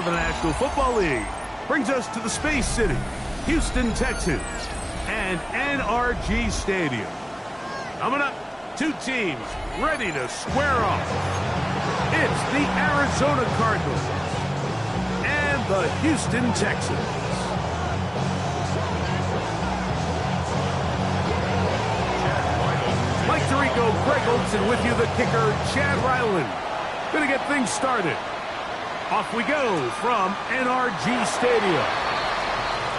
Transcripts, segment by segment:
The National Football League brings us to the Space City, Houston, Texas, and NRG Stadium. Coming up, two teams ready to square off. It's the Arizona Cardinals and the Houston Texans. Mike Tirico, Greg Olson with you, the kicker, Chad Ryland. Gonna get things started. Off we go from NRG Stadium.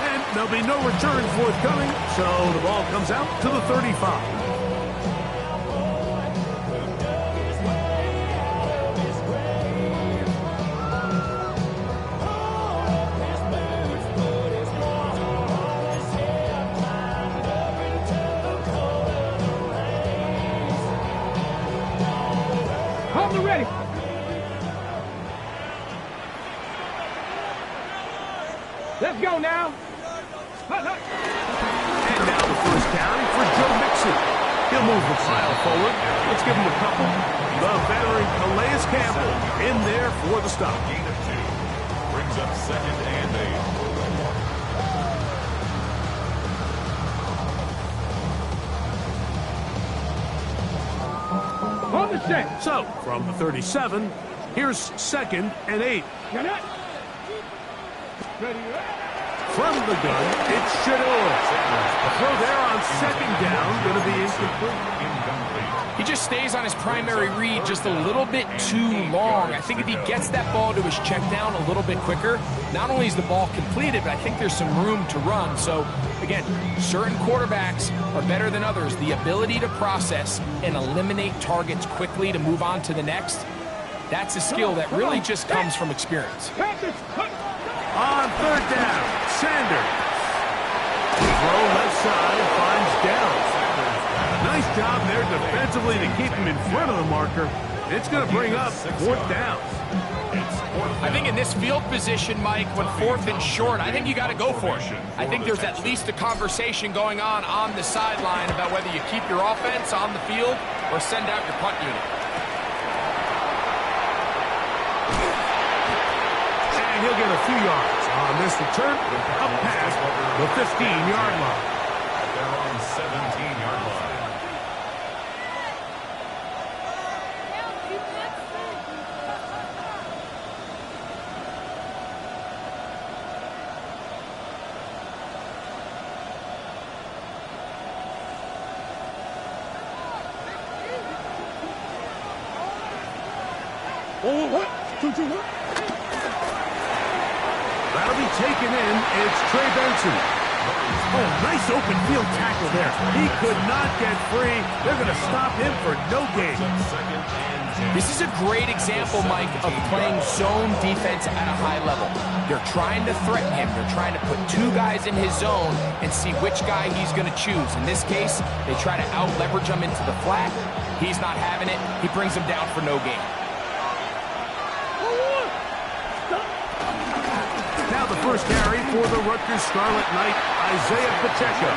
And there'll be no return forthcoming, so the ball comes out to the 35. Hold it ready. Let's go now. And now the first down for Joe Mixon. He'll move the pile forward. Let's give him a couple. The veteran Calais Campbell in there for the stop. Gain of 2. Brings up 2nd and 8. On the set. So, from the 37, here's 2nd and 8. Got it. Ready. From the gun, it's Shador. The throw there on 2nd down, going to be incomplete. He just stays on his primary read just a little bit too long. I think if he gets that ball to his check down a little bit quicker, not only is the ball completed, but I think there's some room to run. So, again, certain quarterbacks are better than others. The ability to process and eliminate targets quickly to move on to the next, that's a skill that really just comes from experience. On 3rd down, Sanders. Throw left side, finds Downs. Nice job there defensively to keep him in front of the marker. It's going to bring up 4th down. I think in this field position, Mike, when 4th and short, I think you got to go for it. I think there's at least a conversation going on the sideline about whether you keep your offense on the field or send out your punt unit. And he'll get a few yards on this return, up past the 15-yard line. They're on 17-yard line. That'll be taken in. It's Trey Benson. Oh, nice open field tackle there. He could not get free. They're going to stop him for no gain. This is a great example, Mike, of playing zone defense at a high level. They're trying to threaten him. They're trying to put 2 guys in his zone and see which guy he's going to choose. In this case, they try to out-leverage him into the flat. He's not having it. He brings him down for no gain. Now the first carry for the Rutgers Scarlet Knight, Isaiah Pacheco.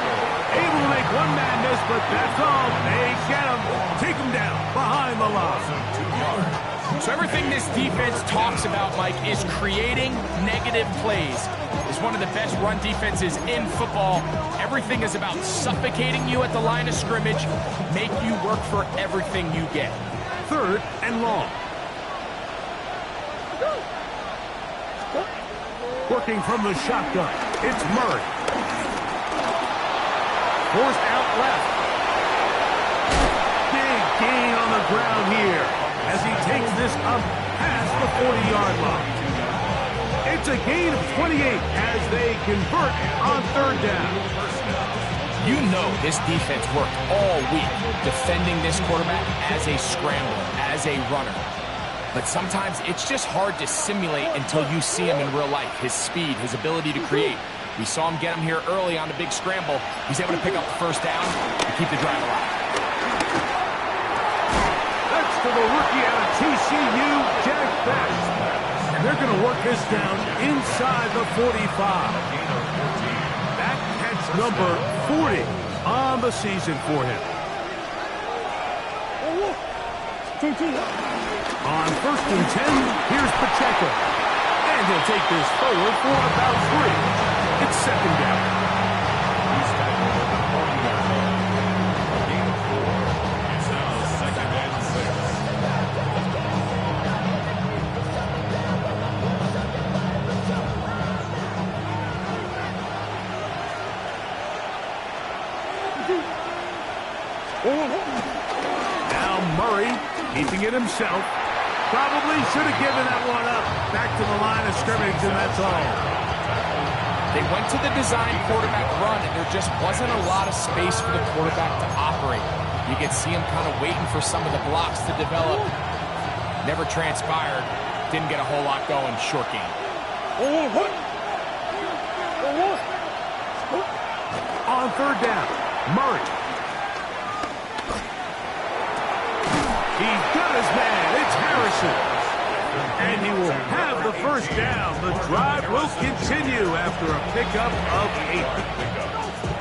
Able to make one man miss, but that's all. They get him. Take him down behind the line. So everything this defense talks about, Mike, is creating negative plays. It's one of the best run defenses in football. Everything is about suffocating you at the line of scrimmage, make you work for everything you get. 3rd and long. Working from the shotgun, it's Murray. Forced out left. Big gain on the ground here as he takes this up past the 40-yard line. It's a gain of 28 as they convert on 3rd down. You know this defense worked all week defending this quarterback as a scrambler, as a runner. But sometimes it's just hard to simulate until you see him in real life. His speed, his ability to create. We saw him get him here early on the big scramble. He's able to pick up the 1st down and keep the drive alive. That's to the rookie out of TCU, Jack Best. And they're going to work this down inside the 45. That catch number 40 on the season for him. On 1st and 10, here's Pacheco. And he'll take this forward for about 3. It's second down. He's tackled at the 40-yard line. A gain of 4. It's now second and 6. Now Murray keeping it himself. Probably should have given that one up. Back to the line of scrimmage, and that's all. They went to the design quarterback run, and there just wasn't a lot of space for the quarterback to operate. You could see him kind of waiting for some of the blocks to develop. Never transpired. Didn't get a whole lot going. Short game. On third down, Murray. He's got his man. It's Harrison. And he will have the first down. The drive will continue after a pickup of 8.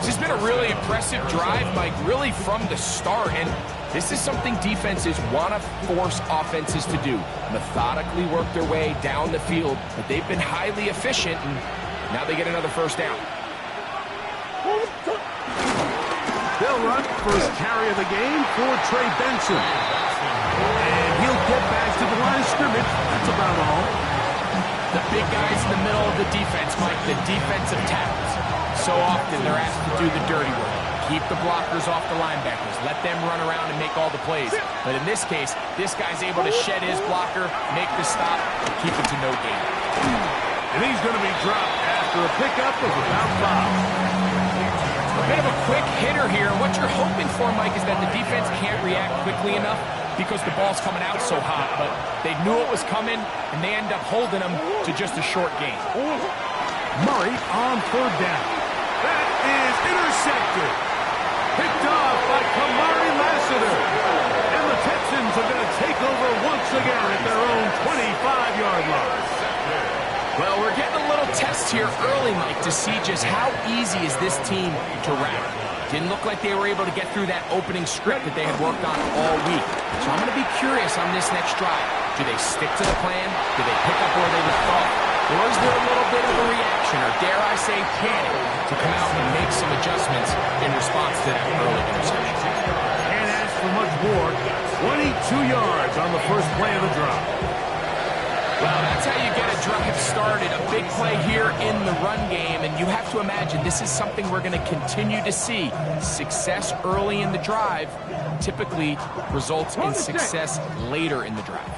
This has been a really impressive drive, Mike, really from the start. And this is something defenses want to force offenses to do. Methodically work their way down the field. But they've been highly efficient, and now they get another first down. They'll run first carry of the game for Trey Benson. And he'll get back to the line of scrimmage. That's about all. The big guys in the middle of the defense, Mike, the defensive tackles. So often they're asked to do the dirty work. Keep the blockers off the linebackers. Let them run around and make all the plays. But in this case, this guy's able to shed his blocker, make the stop, and keep it to no gain. And he's going to be dropped after a pickup of about 5. A bit of a quick hitter here. What you're hoping for, Mike, is that the defense can't react quickly enough because the ball's coming out so hot. But they knew it was coming, and they end up holding them to just a short gain. Murray on third down. That is intercepted. Picked off by Kamari Lassiter. And the Texans are going to take over once again at their own 25-yard line. Well, we're getting a little test here early, Mike, to see just how easy is this team to wrap. Didn't look like they were able to get through that opening script that they had worked on all week. So I'm going to be curious on this next drive. Do they stick to the plan? Do they pick up where they left off? Or is there a little bit of a reaction, or dare I say panic, to come out and make some adjustments in response to that early interception? Can't ask for much more. 22 yards on the first play of the drive. Well, that's how you get a drive started. A big play here in the run game, and you have to imagine this is something we're going to continue to see. Success early in the drive typically results in success later in the drive.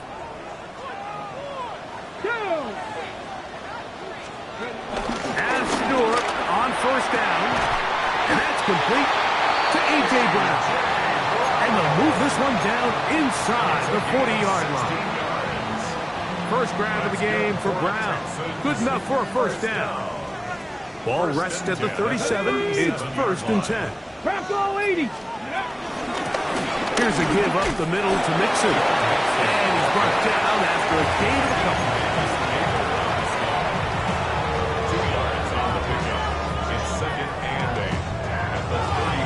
As Stewart on first down, and that's complete to A.J. Brown. And they'll move this one down inside the 40-yard line. First grab of the game for Brown. Good enough for a first down. Ball rests at the 37. It's 1st and 10. Bronco 80. Here's a give up the middle to Mixon. And he's brought down after a gain of a couple. 2 yards on the pickup. It's 2nd and 8 at the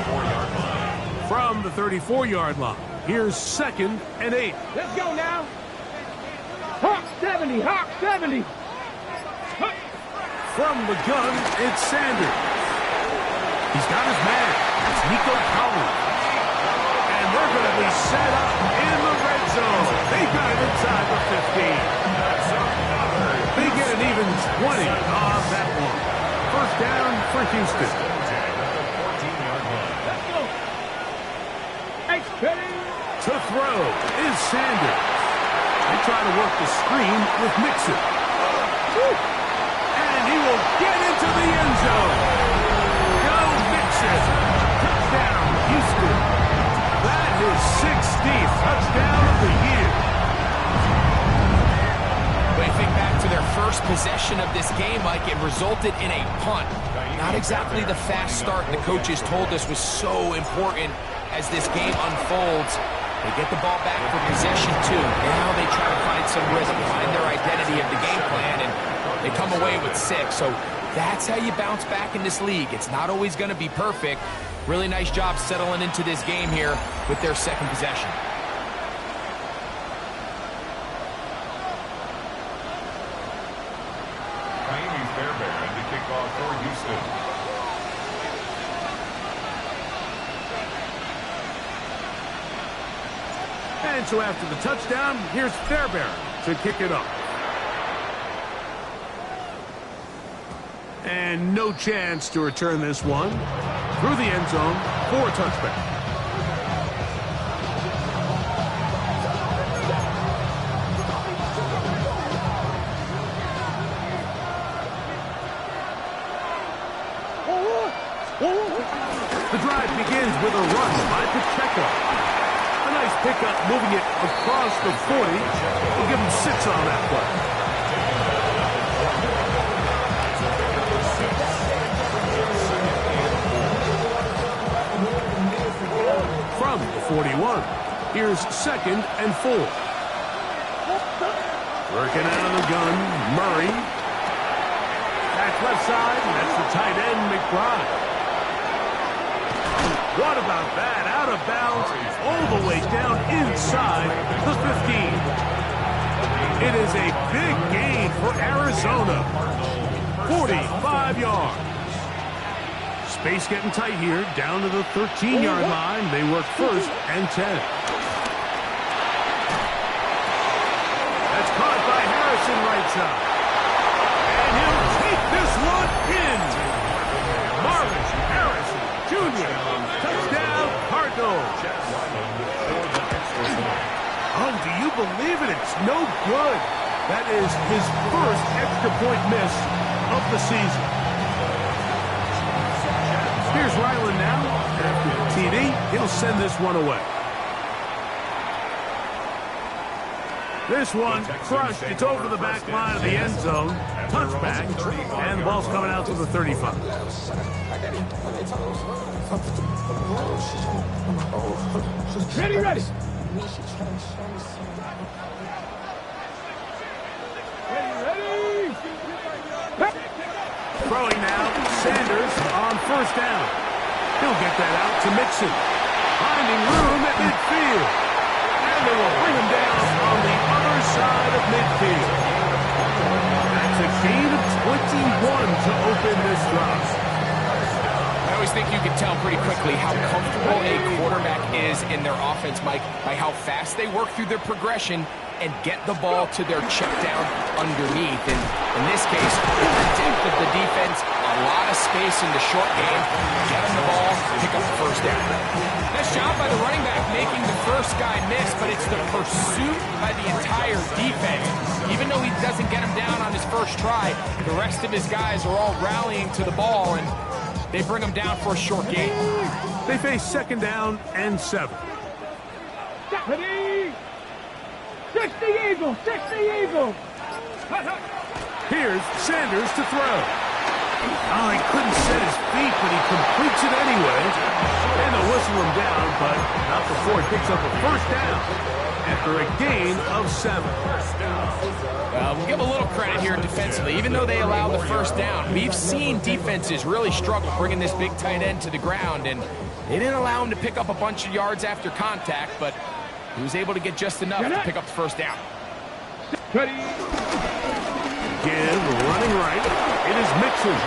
34-yard line. From the 34-yard line, here's 2nd and 8. Let's go now. Hawk 70. Hawk 70. From the gun, it's Sanders. He's got his man. That's Nico Collins. And they're going to be set up in the red zone. They got it inside the 15. They get an even 20 on that one. First down for Houston. Let's go. Ready. To throw is Sanders. They try to work the screen with Mixon. And he will get into the end zone. Go Mixon. Touchdown, Houston. That is 16th touchdown of the year. When you think back to their first possession of this game, Mike, it resulted in a punt. Not exactly the fast start the coaches told us was so important as this game unfolds. They get the ball back for possession 2. Now they try to find some rhythm, find their identity of the game plan, and they come away with 6. So that's how you bounce back in this league. It's not always going to be perfect. Really nice job settling into this game here with their second possession. Fairbairn to kick off for Houston. And so after the touchdown, here's Fairbairn to kick it up. And no chance to return this one. Through the end zone for a touchback. The drive begins with a run by Pacheco. A nice pickup, moving it across the 40. We'll give him 6 on that play. From the 41, here's 2nd and 4. Working out of the gun, Murray. Back left side, and that's the tight end, McBride. What about that? Out of bounds, all the way down inside the 15. It is a big gain for Arizona. 45 yards. Space getting tight here, down to the 13-yard line. They work 1st and 10. That's caught by Harrison right side. And he'll take this one in. Marvin Harrison Jr. Touchdown, Cardinals. Oh, do you believe it? It's no good. That is his first extra point miss of the season. Here's Ryland now. After the TD, he'll send this one away. This one crushed. It's over the back line of the end zone. Touchback. And the ball's coming out to the 35. Ready, ready. Throwing now, Sanders on 1st down. He'll get that out to Mixon. Finding room at midfield. And they will bring him down on the other side of midfield. That's a gain of 21 to open this drive. I always think you can tell pretty quickly how comfortable a quarterback is in their offense, Mike, by how fast they work through their progression and get the ball to their check down underneath. And in this case, with the depth of the defense, a lot of space in the short game, get them the ball, pick up the 1st down. Nice job by the running back making the first guy miss, but it's the pursuit by the entire defense. Even though he doesn't get him down on his first try, the rest of his guys are all rallying to the ball, and they bring him down for a short gain. They face 2nd down and 7. Ready. 60 Eagles, 60 Eagles. Here's Sanders to throw. Oh, he couldn't set his feet, but he completes it anyway. And they'll whistle him down, but not before he picks up a 1st down after a gain of 7. We'll give a little credit here defensively. Even though they allow the 1st down, we've seen defenses really struggle bringing this big tight end to the ground, and they didn't allow him to pick up a bunch of yards after contact, but he was able to get just enough to pick up the 1st down. Ready. Again, running right. It is Mixon.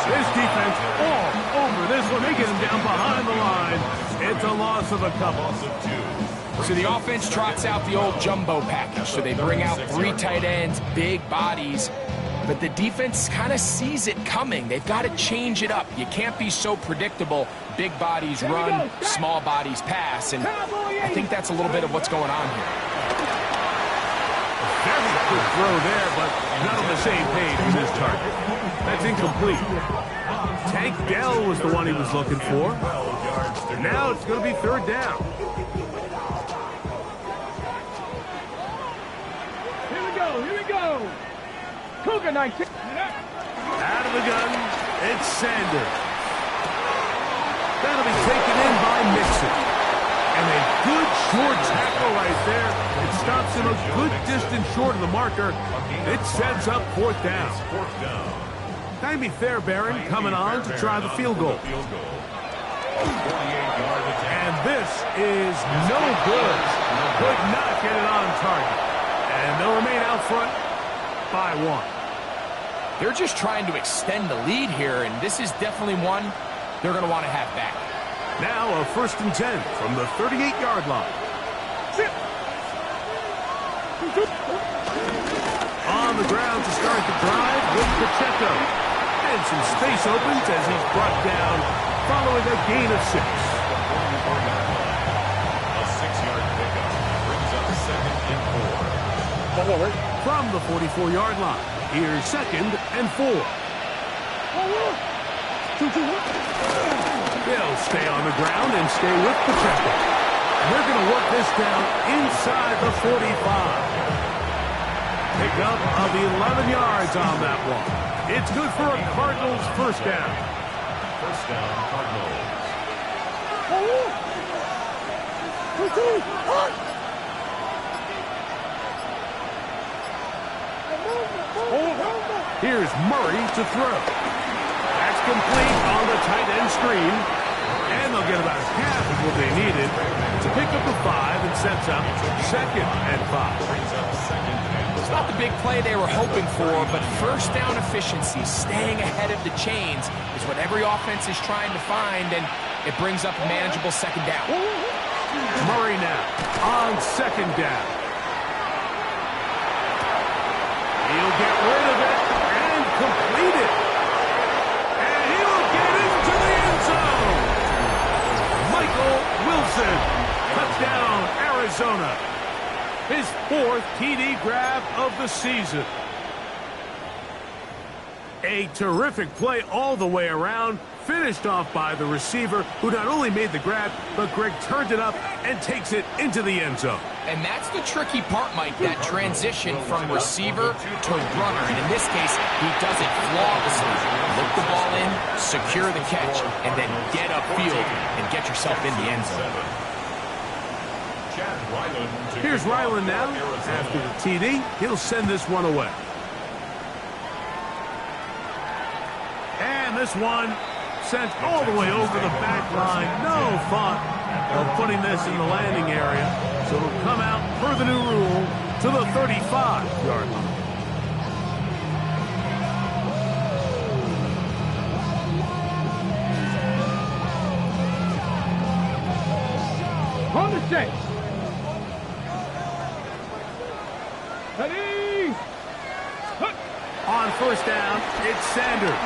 This defense all over this one. They get him down behind the line. It's a loss of a couple. So the offense trots out the old jumbo package. So they bring out 3 tight ends, big bodies. But the defense kind of sees it coming. They've got to change it up. You can't be so predictable. Big bodies run, small bodies pass. And I think that's a little bit of what's going on here. Very good throw there, but not on the same page with his target. That's incomplete. Tank Dell was the one he was looking for. Now it's going to be 3rd down. Here we go. Cougar 19. Out of the gun, it's Sanders. That'll be taken in by Mixon. And a good short tackle right there. It stops him a good distance short of the marker. It sets up 4th down. Maybe Fairbairn coming on to try the field goal. And this is no good. Could not get it on target. And they'll remain out front by 1. They're just trying to extend the lead here, and this is definitely one they're going to want to have back. Now a 1st and 10 from the 38-yard line. On the ground to start the drive with Pacheco. And some space opens as he's brought down following a gain of 6. A 6-yard pickup brings up 2nd and 4. From the 44-yard line, here's 2nd and 4. They'll stay on the ground and stay with Pacheco. They're going to work this down inside the 45. Pickup of 11 yards on that one. It's good for a Cardinals 1st down. 1st down, Cardinals. Here's Murray to throw. That's complete on the tight end screen. And they'll get about half of what they needed to pick up the 5 and sets up 2nd and 5. It's not the big play they were hoping for, but 1st down efficiency, staying ahead of the chains, is what every offense is trying to find, and it brings up a manageable 2nd down. Murray now on 2nd down. He'll get rid of it and complete it. And he'll get into the end zone. Michael Wilson, touchdown, Arizona. His 4th TD grab of the season. A terrific play all the way around, finished off by the receiver, who not only made the grab, but Greg turned it up and takes it into the end zone. And that's the tricky part, Mike, that transition from receiver to runner. And in this case, he does it flawlessly. Look the ball in, secure the catch, and then get upfield and get yourself in the end zone. Here's Ryland now. After the TD, he'll send this one away. And this one sent all the way over the back line. No thought of putting this in the landing area. So it'll come out per the new rule to the 35-yard line. On the set. Ready. On 1st down, it's Sanders.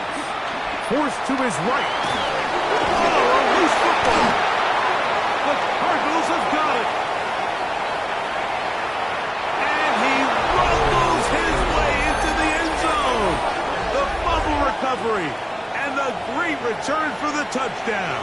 Forced to his right. Oh, a loose football. The Cardinals have got it. And he rumbles his way into the end zone. The fumble recovery and the great return for the touchdown.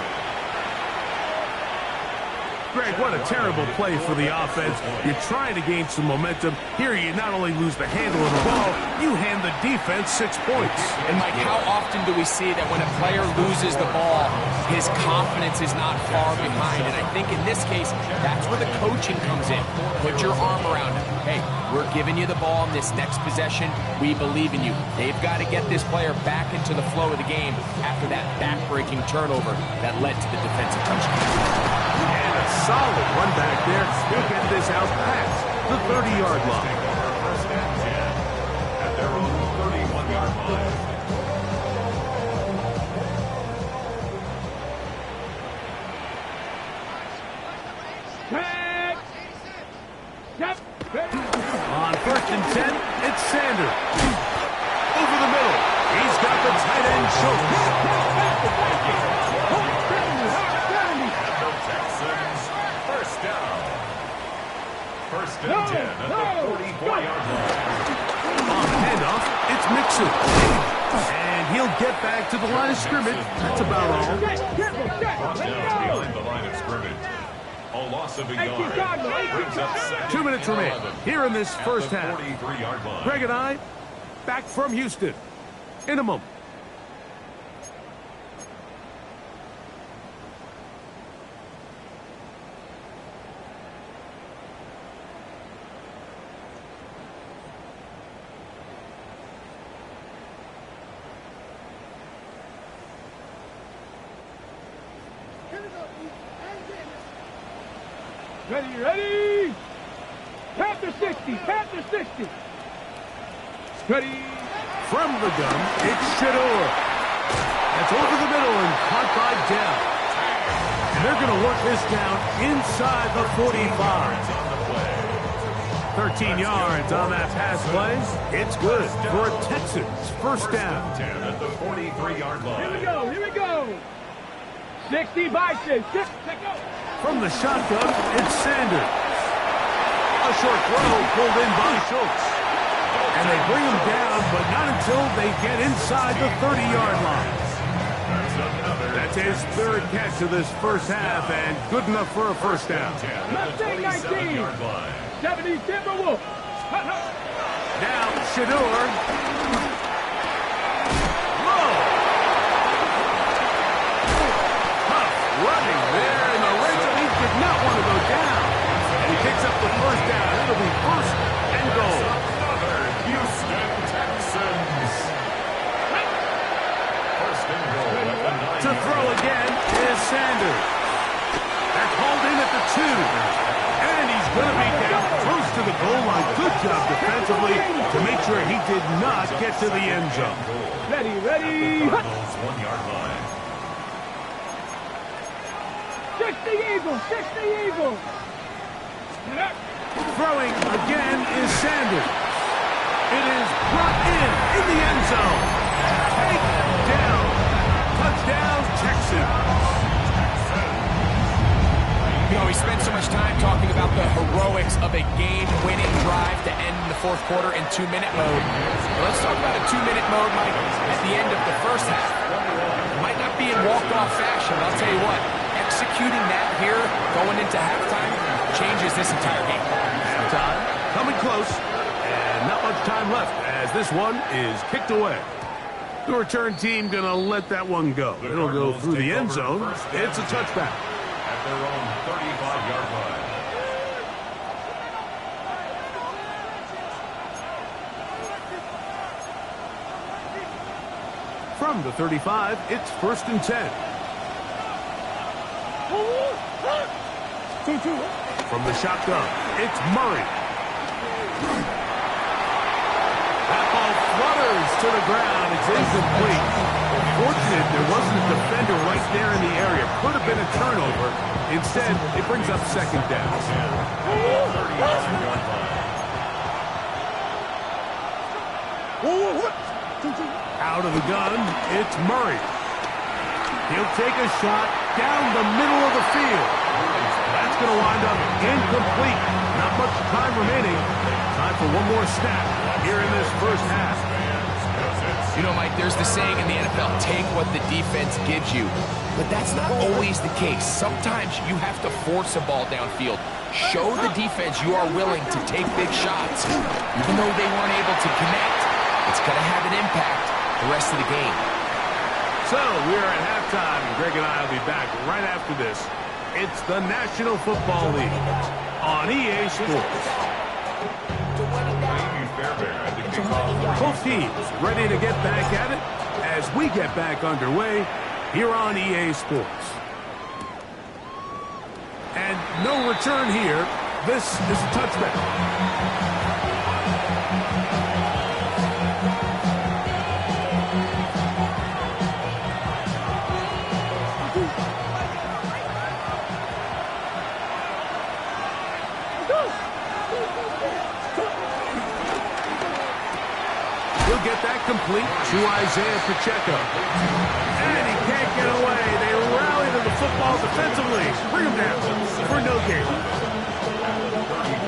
Greg, what a terrible play for the offense. You're trying to gain some momentum. Here you not only lose the handle of the ball, you hand the defense 6 points. And Mike, how often do we see that when a player loses the ball, his confidence is not far behind? And I think in this case, that's where the coaching comes in. Put your arm around him. Hey, we're giving you the ball in this next possession. We believe in you. They've got to get this player back into the flow of the game after that back-breaking turnover that led to the defensive touchdown. And a solid run back there. He'll get this out past the 30-yard line. 1st and 10 at their own 31-yard line. On 1st and 10, it's Sanders. Over the middle. He's got the tight end choked. First and 10 at the 44-yard line. On the handoff, it's Mixon. And he'll get back to the line of scrimmage. That's about all. Brought down behind the line of scrimmage. A loss of a yard. Brings up 2nd 2 minutes and remain 11 here in this at first the half. 43-yard line. Greg and I, back from Houston in a moment. Ready. Panther 60. Panther 60. Ready. From the gun, it's Shedeur. That's over the middle and caught by Dell. And they're going to work this down inside the 45. 13 yards on that pass play. It's good for a Texans first down. 10 at the 43-yard line. Here we go. 60 by 6. From the shotgun, it's Sanders. A short throw pulled in by Schultz. And they bring him down, but not until they get inside the 30-yard line. That's his third catch of this first half, and good enough for a first down. Mustang 19. 70 Timberwolves. Now, Shedeur. Low. Tough running there in the red zone. He did not want to go down. And he picks up the first down. It'll be first and goal. Another Houston Texans. First and goal at the 9. To throw again is Sanders. That's hauled in at the 2. And he's going to be down close to the goal line. Good job defensively to make sure he did not get to the end zone. Ready. 1-yard line. 60 Eagles. Throwing again is Sanders. It is brought in the end zone. Take down. Touchdown, Texans. You know, we spent so much time talking about the heroics of a game-winning drive to end the fourth quarter in 2-minute mode. Well, let's talk about a 2-minute mode, Mike, at the end of the first half. It might not be in walk-off fashion, but I'll tell you what, executing that here, going into halftime, changes this entire game. Halftime coming close, and not much time left as this one is kicked away. The return team going to let that one go. It'll go through the end zone. It's a touchback. At their own 35-yard line. From the 35, it's first and 10. From the shotgun, it's Murray. That ball flutters to the ground. It's incomplete. Fortunate there wasn't a defender right there in the area. Could have been a turnover. Instead, it brings up second down. Out of the gun, it's Murray. He'll take a shot down the middle of the field. That's going to wind up incomplete. Not much time remaining. Time for one more snap here in this first half. You know, Mike, there's the saying in the NFL, take what the defense gives you. But that's not always the case. Sometimes you have to force a ball downfield. Show the defense you are willing to take big shots. Even though they weren't able to connect, it's going to have an impact the rest of the game. So, we're at halftime, and Greg and I will be back right after this. It's the National Football League on EA Sports. Both teams ready to get back at it as we get back underway here on EA Sports. And no return here. This is a touchback. He'll get that complete to Isaiah Pacheco. And he can't get away. They rally to the football defensively. Bring him down for no gain.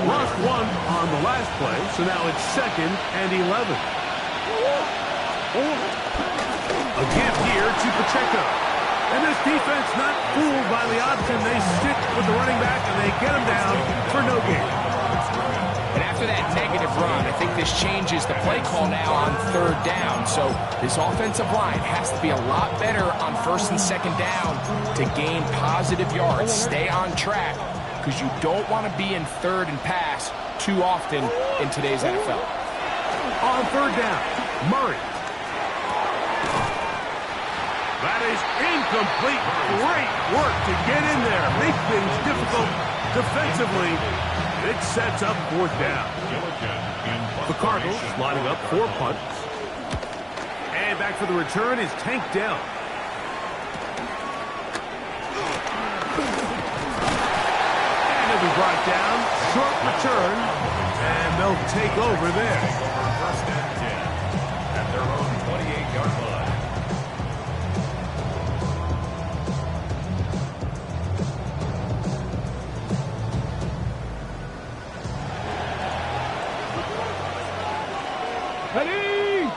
Lost one on the last play, so now it's 2nd and 11. A give here to Pacheco. And this defense not fooled by the option. They stick with the running back, and they get him down for no gain. And after that negative run, I think this changes the play call now on 3rd down. So this offensive line has to be a lot better on 1st and 2nd down to gain positive yards. Stay on track because you don't want to be in 3rd and pass too often in today's NFL. On 3rd down, Murray. That is incomplete. Great work to get in there. Make things difficult defensively. It sets up 4th down. The Cardinals lining up 4 punts. guy back for the return is Tank Dell. And he'll be brought down. Short return. And they'll take over there. First and 10 at their own 28-yard line. Ready!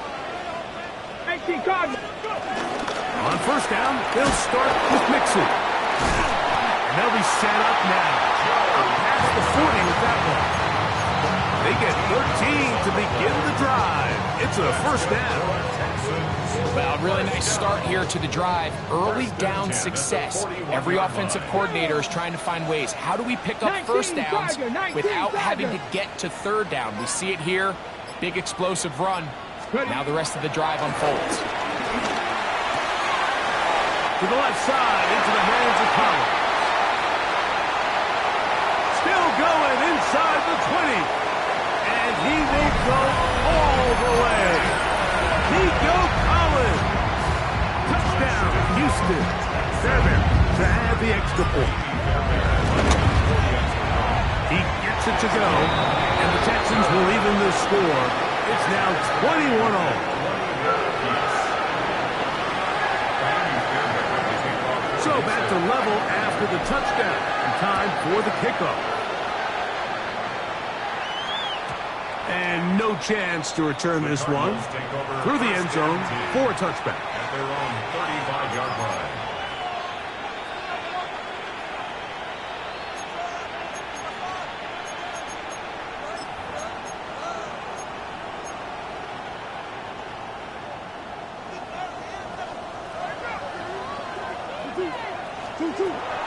19 Cardinals. On first down, they'll start with Mixon. And they'll be set up now. Past the 40 with that one. They get 13 to begin the drive. It's a first down. Well, really nice start here to the drive. Early down success. Every offensive coordinator is trying to find ways. How do we pick up first downs without having to get to third down? We see it here. Big explosive run. Now the rest of the drive unfolds. To the left side, into the hands of Collins. Still going inside the 20. And he will go all the way. Nico Collins. Touchdown, Houston. Fairbairn to add the extra point. He gets it to go. And the Texans will even the score. It's now 21-all. So back to level after the touchdown. And time for the kickoff. And no chance to return this one. Through the end zone for a touchback. At their own 35-yard line.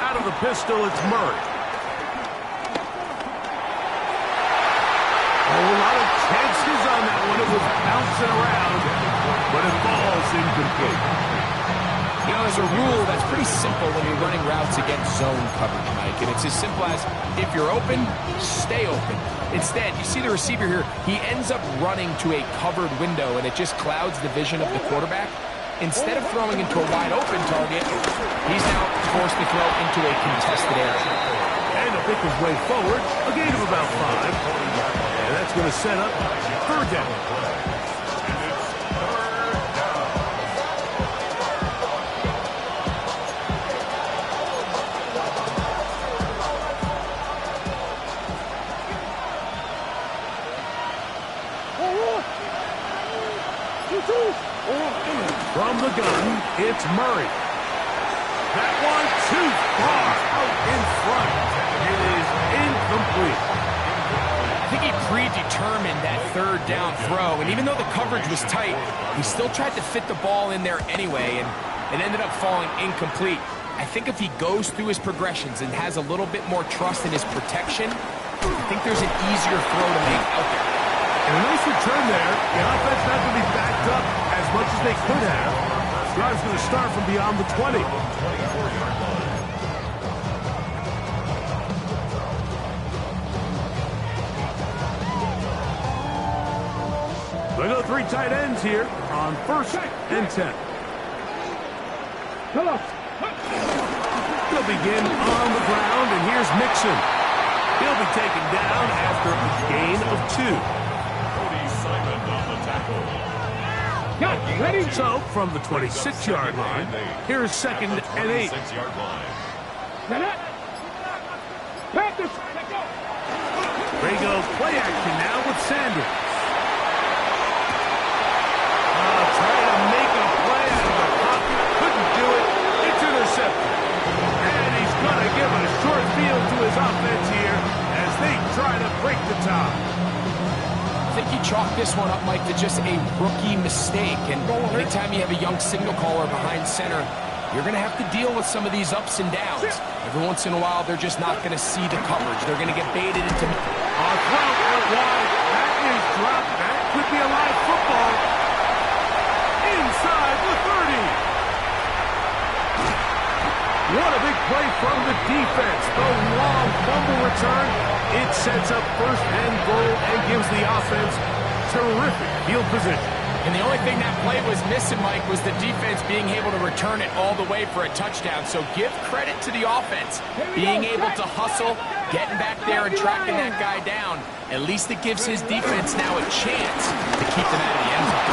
Out of the pistol, it's Murray. A lot of chances on that one. It was bouncing around, but it falls incomplete. You know, there's a rule that's pretty simple when you're running routes against zone coverage, Mike. And it's as simple as, if you're open, stay open. Instead, you see the receiver here, he ends up running to a covered window, and it just clouds the vision of the quarterback. Instead of throwing into a wide-open target, he's now forced to throw into a contested area. And he'll pick his way forward, a gain of about 5. And that's going to set up third down. From the gun, it's Murray. That one too far out in front. It is incomplete. I think he predetermined that third down throw, and even though the coverage was tight, he still tried to fit the ball in there anyway, and it ended up falling incomplete. I think if he goes through his progressions and has a little bit more trust in his protection, I think there's an easier throw to make out there. And a nice return there. The offense not going to be backed up as much as they could have. Drive's going to start from beyond the 20. They go 3 tight ends here on first and 10. They'll begin on the ground, and here's Mixon. He'll be taken down after a gain of 2. Ready? So, from the 26-yard line, here's second and 8. Panthers. They go play action now with Sanders. Trying to make a play out of the pocket. Couldn't do it. It's intercepted. And he's going to give a short field to his offense here as they try to break the tie. I think he chalked this one up, Mike, to just a rookie mistake. And anytime you have a young signal caller behind center, you're going to have to deal with some of these ups and downs. Every once in a while, they're just not going to see the coverage. They're going to get baited into... On throw out wide. That is dropped. That could be a live football. Inside the 30. What a big play from the defense. The long fumble return. It sets up first and goal and gives the offense terrific field position. And the only thing that play was missing, Mike, was the defense being able to return it all the way for a touchdown. So give credit to the offense, being able to hustle, getting back there and tracking that guy down. At least it gives his defense now a chance to keep them out of the end zone.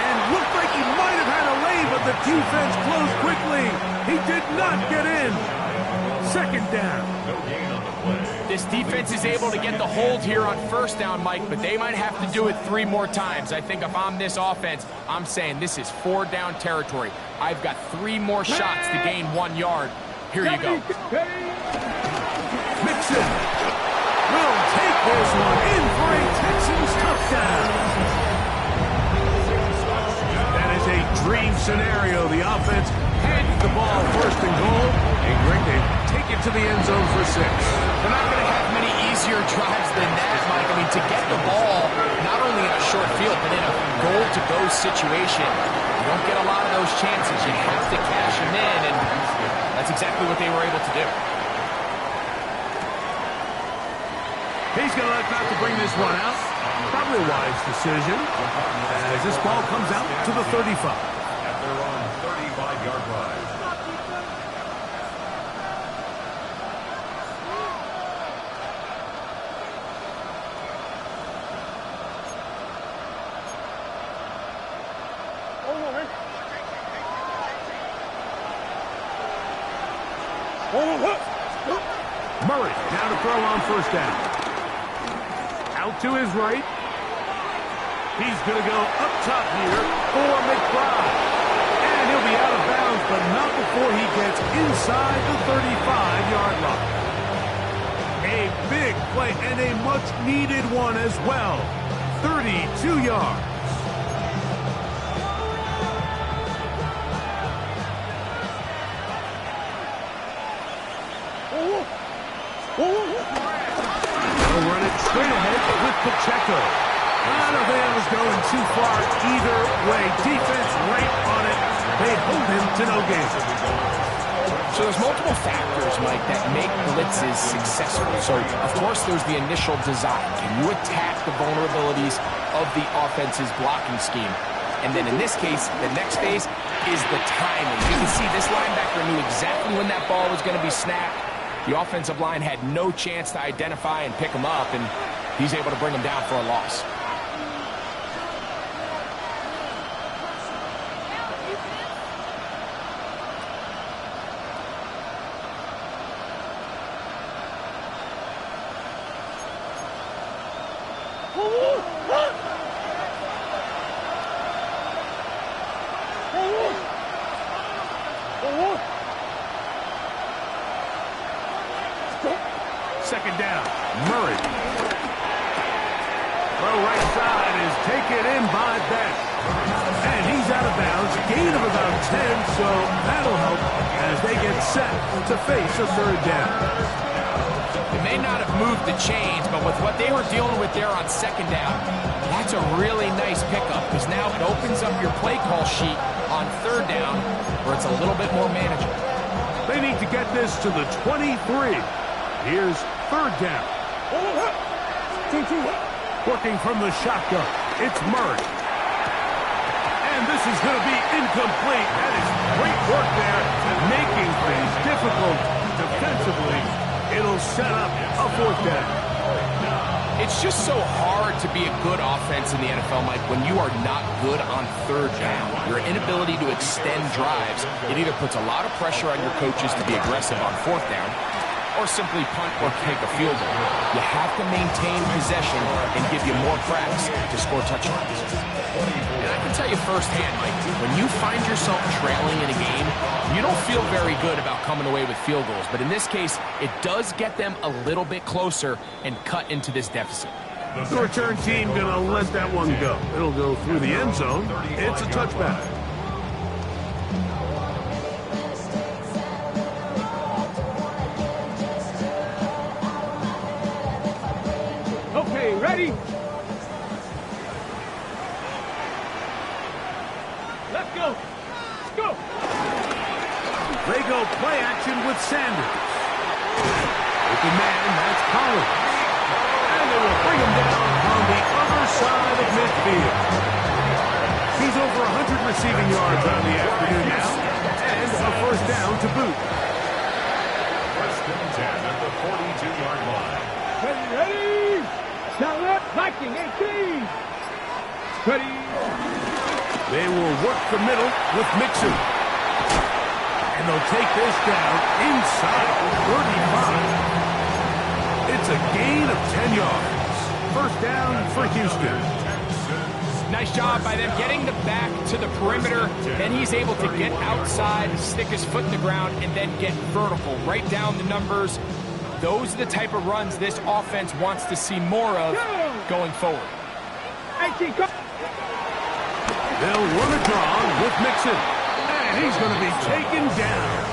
And looked like he might have had a lane, but the defense closed quickly. He did not get in. Second down. No gain on the play. This defense is able to get the hold here on first down, Mike, but they might have to do it 3 more times. I think if I'm this offense, I'm saying this is 4 down territory. I've got 3 more shots to gain 1 yard. Here you go. Mixon will take this one in for a Texans touchdown. That is a dream scenario. The offense hands the ball first and goal. And Greg, they take it to the end zone for 6. They're not going to have many easier drives than that, Mike. I mean, to get the ball, not only in a short field, but in a goal-to-go situation, you don't get a lot of those chances. You have to cash them in, and that's exactly what they were able to do. He's going to let not to bring this one out. Probably a wise decision as this ball comes out to the 35. At their own 35-yard line. Murray now to throw on first down. Out to his right. He's going to go up top here for McBride. And he'll be out of bounds, but not before he gets inside the 35-yard line. A big play and a much-needed one as well. 32 yards. They'll run it straight ahead with Pacheco. I don't think that was going too far either way. Defense right on it. They hold him to no gain. So there's multiple factors, Mike, that make blitzes successful. So, of course, there's the initial design. Can you attack the vulnerabilities of the offense's blocking scheme? And then in this case, the next phase is the timing. You can see this linebacker knew exactly when that ball was going to be snapped. The offensive line had no chance to identify and pick him up, and he's able to bring him down for a loss. Second down, Murray. Well, right side is taken in by Beck. And he's out of bounds. Gain of about 10, so that'll help as they get set to face a third down. They may not have moved the chains, but with what they were dealing with there on second down, that's a really nice pickup because now it opens up your play call sheet on third down where it's a little bit more manageable. They need to get this to the 23. Here's third down. Working from the shotgun, it's Murray. And this is going to be incomplete. That is great work there, making things difficult defensively. It'll set up a fourth down. It's just so hard to be a good offense in the NFL, Mike, when you are not good on third down. Your inability to extend drives, it either puts a lot of pressure on your coaches to be aggressive on fourth down, or simply punt or kick a field goal. You have to maintain possession and give you more cracks to score touchdowns. And I can tell you firsthand, Mike, when you find yourself trailing in a game, you don't feel very good about coming away with field goals. But in this case, it does get them a little bit closer and cut into this deficit. The return team going to let that one go. It'll go through the end zone. It's a touchback. Okay, ready? Let's go. Let's go. They go play action with Sanders. Open man, that's Collins. And they will bring him down on the other side of midfield. He's over 100 receiving yards on the afternoon now, and a first down to boot. First and 10 at the 42-yard line. Ready? Now left, Viking 18. Ready? They will work the middle with Mixon. And they'll take this down inside 35. It's a gain of 10 yards. First down for Houston. Nice job by them getting the back to the perimeter. Then he's able to get outside, stick his foot in the ground, and then get vertical. Right down the numbers. Those are the type of runs this offense wants to see more of going forward. 18, go. They'll run a draw with Mixon. And he's going to be taken down.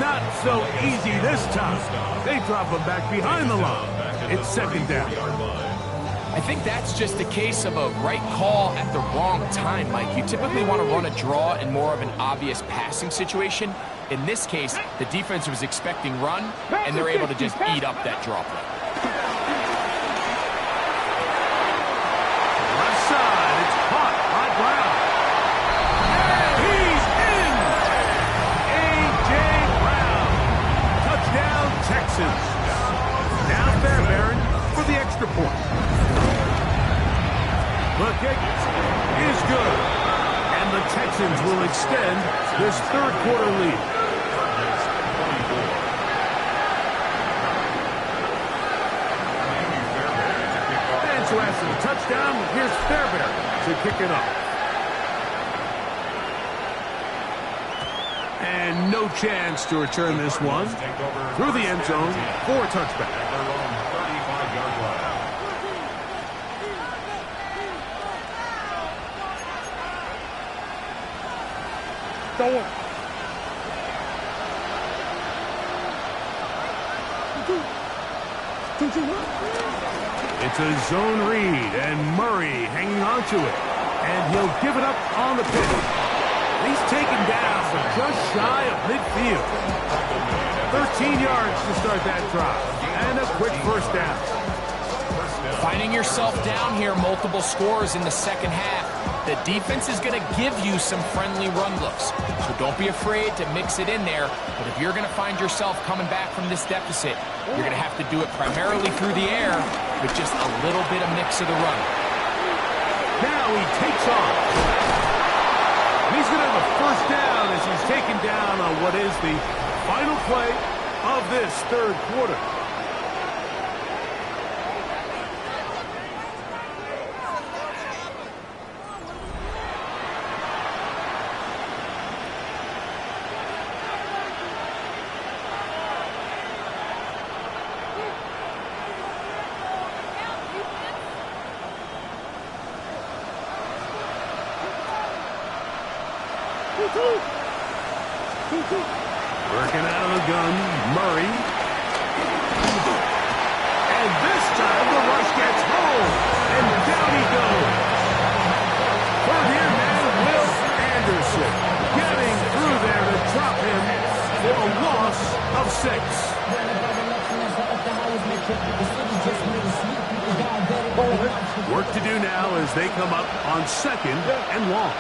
Not so easy this time. They drop him back behind the line. It's second down. I think that's just a case of a right call at the wrong time, Mike. You typically want to run a draw in more of an obvious passing situation. In this case, the defense was expecting run, and they're able to just eat up that draw play. Left side, it's caught by Brown. And he's in! A.J. Brown. Touchdown, Texans. Now Fairbairn for the extra point. The kick is good. And the Texans will extend this third quarter lead. And so after the touchdown, here's Fairbairn to kick it off. And no chance to return this one through the end zone for a touchback. It's a zone read, and Murray hanging on to it. And he'll give it up on the pitch. He's taken down from just shy of midfield. 13 yards to start that drive. And a quick first down. Finding yourself down here, multiple scores in the second half. The defense is going to give you some friendly run looks. So don't be afraid to mix it in there. But if you're going to find yourself coming back from this deficit, you're going to have to do it primarily through the air with just a little bit of mix of the run. Now he takes off. He's going to have a first down as he's taken down on what is the final play of this third quarter. Working out of the gun, Murray. And this time the rush gets home. And down he goes. Third here man, Will Anderson. Getting through there to drop him for a loss of 6. Work to do now as they come up on second and long.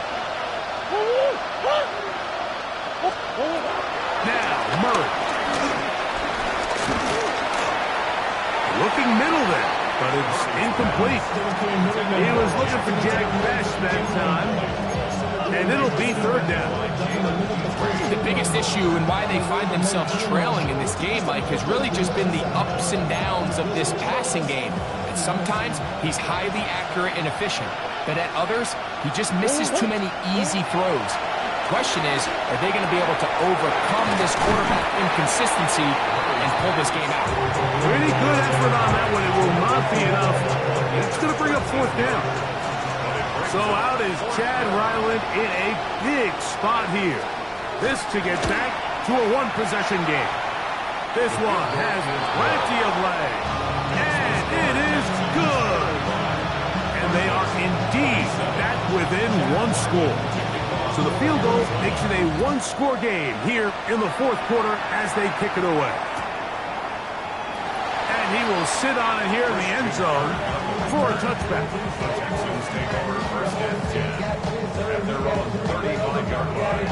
Now, Murray. Looking middle there, but it's incomplete. He was looking for Jack Best that time, and it'll be third down. The biggest issue and why they find themselves trailing in this game, Mike, has really just been the ups and downs of this passing game. And sometimes he's highly accurate and efficient, but at others, he just misses too many easy throws. Question is, are they going to be able to overcome this quarterback inconsistency and pull this game out? Pretty good effort on that one. It will not be enough. It's going to bring up fourth down. So out is Chad Ryland in a big spot here. This to get back to a one-possession game. This one has plenty of leg. And it is good. And they are indeed back within one score. So the field goal makes it a one-score game here in the fourth quarter as they kick it away. And he will sit on it here in the end zone for a touchback. Texans take over first and 10 at their their own 35-yard line.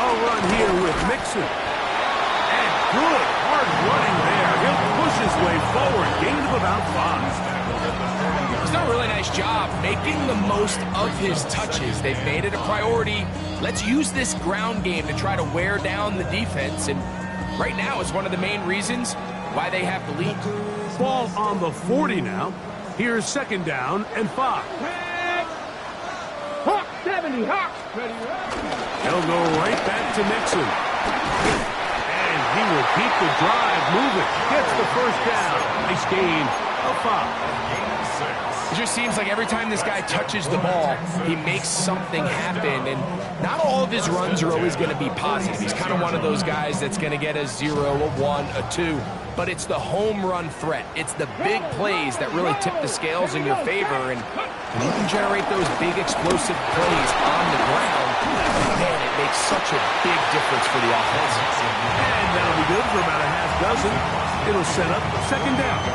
A run here with Mixon. And good, hard running there. He'll push his way forward. Gain of about 5. He's done a really nice job making the most of his touches. They've made it a priority. Let's use this ground game to try to wear down the defense. And right now it's one of the main reasons why they have the lead. Ball on the 40 now. Here's 2nd down and 5. Hawk 70, Hawk. He'll go right back to Mixon. And he will keep the drive moving. Gets the 1st down. Nice gain of 5. It just seems like every time this guy touches the ball, he makes something happen. And not all of his runs are always going to be positive. He's kind of one of those guys that's going to get a 0, a 1, a 2. But it's the home run threat. It's the big plays that really tip the scales in your favor. And when you can generate those big explosive plays on the ground, man, it makes such a big difference for the offense. And that'll be good for about a half dozen. It'll set up 2nd down.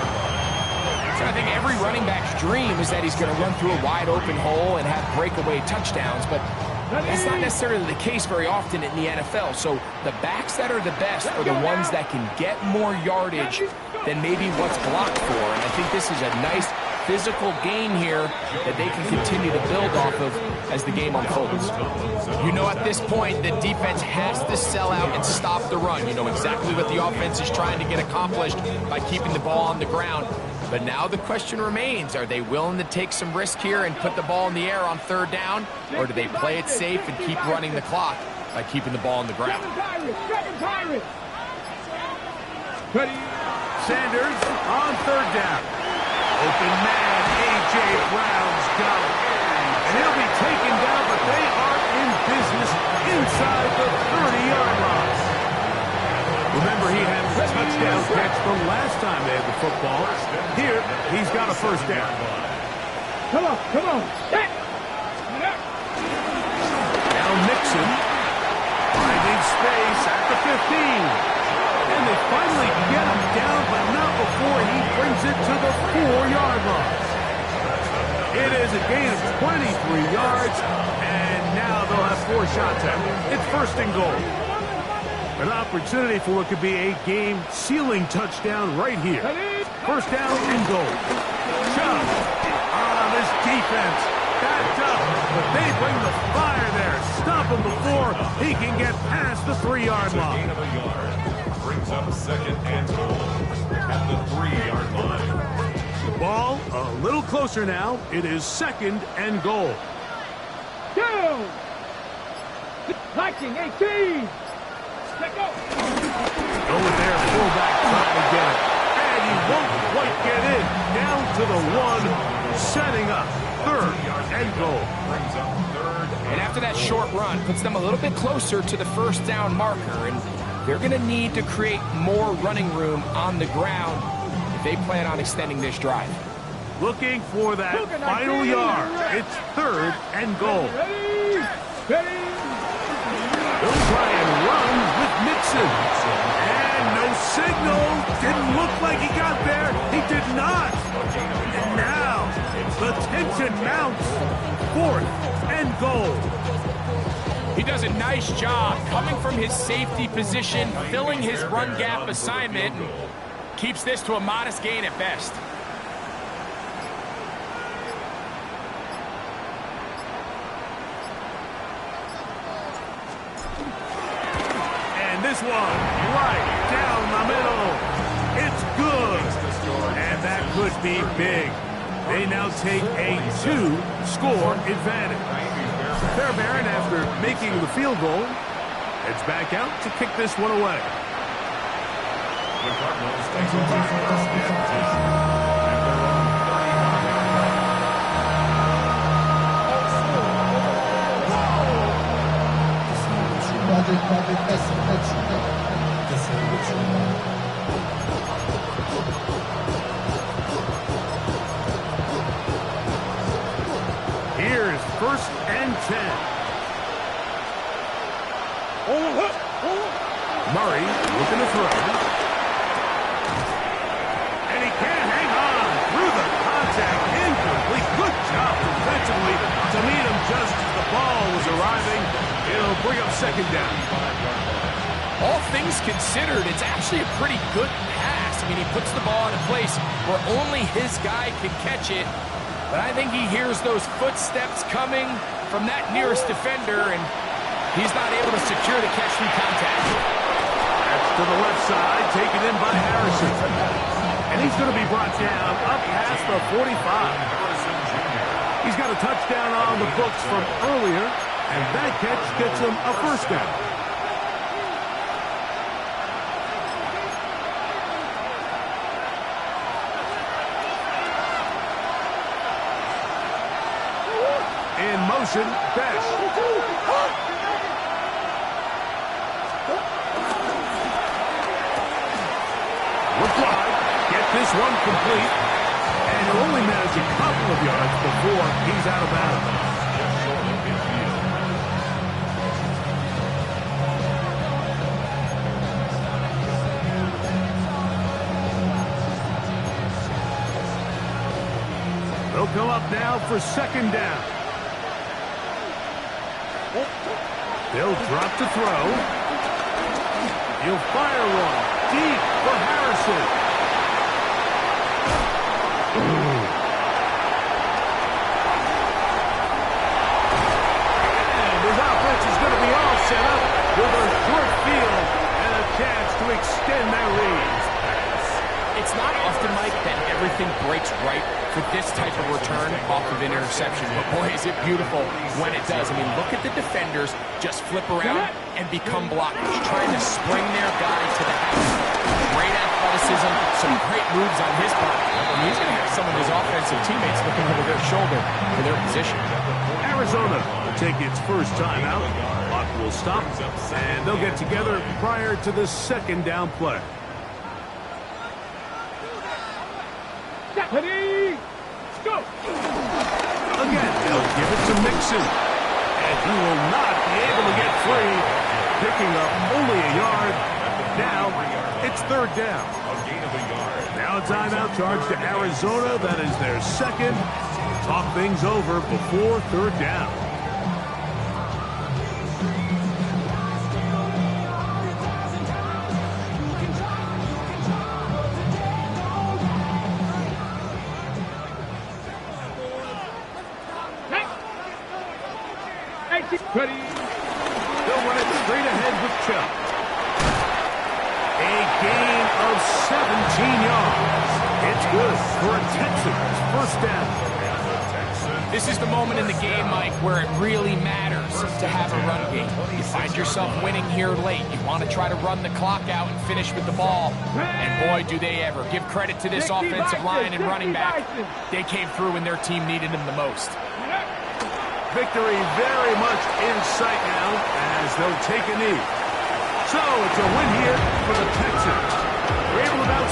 So I think every running back's dream is that he's going to run through a wide open hole and have breakaway touchdowns, but that's not necessarily the case very often in the NFL. So the backs that are the best are the ones that can get more yardage than maybe what's blocked for. And I think this is a nice physical gain here that they can continue to build off of as the game unfolds. You know at this point the defense has to sell out and stop the run. You know exactly what the offense is trying to get accomplished by keeping the ball on the ground. But now the question remains, are they willing to take some risk here and put the ball in the air on 3rd down? Or do they play it safe and keep running the clock by keeping the ball on the ground? Sanders on 3rd down. Open man, A.J. Brown's got it. And he'll be taken down, but they are in business inside the 30-yard line. Remember, he had the touchdown catch from last time they had the football. Here, he's got a 1st down. Come on, come on. Now Mixon finding space at the 15. And they finally get him down, but not before he brings it to the 4-yard line. It is a gain of 23 yards, and now they'll have 4 shots at it. It's 1st and goal. An opportunity for what could be a game-sealing touchdown right here. 1st down and goal. Chubb on this defense. Backed up, but they bring the fire there. Stop him before he can get past the 3-yard line. Gain of a yard. Brings up 2nd and goal at the 3-yard line. Ball a little closer now. It is 2nd and goal. Down. Liking 18. Let go. Go with their fullback trying to get it. And he won't quite get in. Down to the 1, setting up 3rd and goal. Brings up 3rd And after that short run, puts them a little bit closer to the 1st down marker. And they're going to need to create more running room on the ground if they plan on extending this drive. Looking for that final yard. It's 3rd and goal. Ready. They'll try and run with Mixon. And no signal. Didn't look like he got there. He did not. And now the tension mounts. 4th and goal. He does a nice job coming from his safety position, filling his run gap assignment, and keeps this to a modest gain at best. And this one right down the middle. It's good. And that could be big. They now take a 2-score advantage. Fairbairn, after making the field goal, heads back out to kick this one away. The Cardinals take over 1st and 10 at their own 30-yard line. Here's 1st and 10. Hold on. Looking to throw. And he can't hang on through the contact. Incomplete. Good job defensively to meet him just as the ball was arriving. It'll bring up second down. All things considered, it's actually a pretty good pass. I mean, he puts the ball in a place where only his guy can catch it. But I think he hears those footsteps coming from that nearest defender, and he's not able to secure the catch through contact. That's to the left side, taken in by Harrison. And he's going to be brought down up past the 45. He's got a touchdown on the books from earlier, and that catch gets him a first down. In motion, Best. Looks wide. Get this one complete. And he'll only manage a couple of yards before he's out of bounds. They'll come up now for second down. They'll drop to throw. He'll fire one deep for Harrison. And his offense is going to be all set up with a short field and a chance to extend their lead. It's not often, Mike, that everything breaks right for this type of return off of an interception. But boy, is it beautiful when it does. I mean, look at the defenders just flip around and become blockers, trying to spring their guy to the house. Great athleticism, some great moves on his part. And he's going to have some of his offensive teammates looking over their shoulder for their position. Arizona will take its first time out. Clock will stop, and they'll get together prior to the second down play. Ready, go! Again, they'll give it to Mixon. And he will not be able to get free, picking up only a yard. Now, it's third down. Now a timeout charge to Arizona. That is their second. Talk things over before third down. Ready. They'll run it straight ahead with Chubb. A gain of 17 yards. It's good for a Texans first down. This is the moment in the game, Mike, where it really matters to have a run game. You find yourself winning here late. You want to try to run the clock out and finish with the ball. And boy, do they ever. Give credit to this offensive line and running back. They came through when their team needed them the most. Victory very much in sight now as they'll take a knee. So it's a win here for the Texans. They're able to bounce back.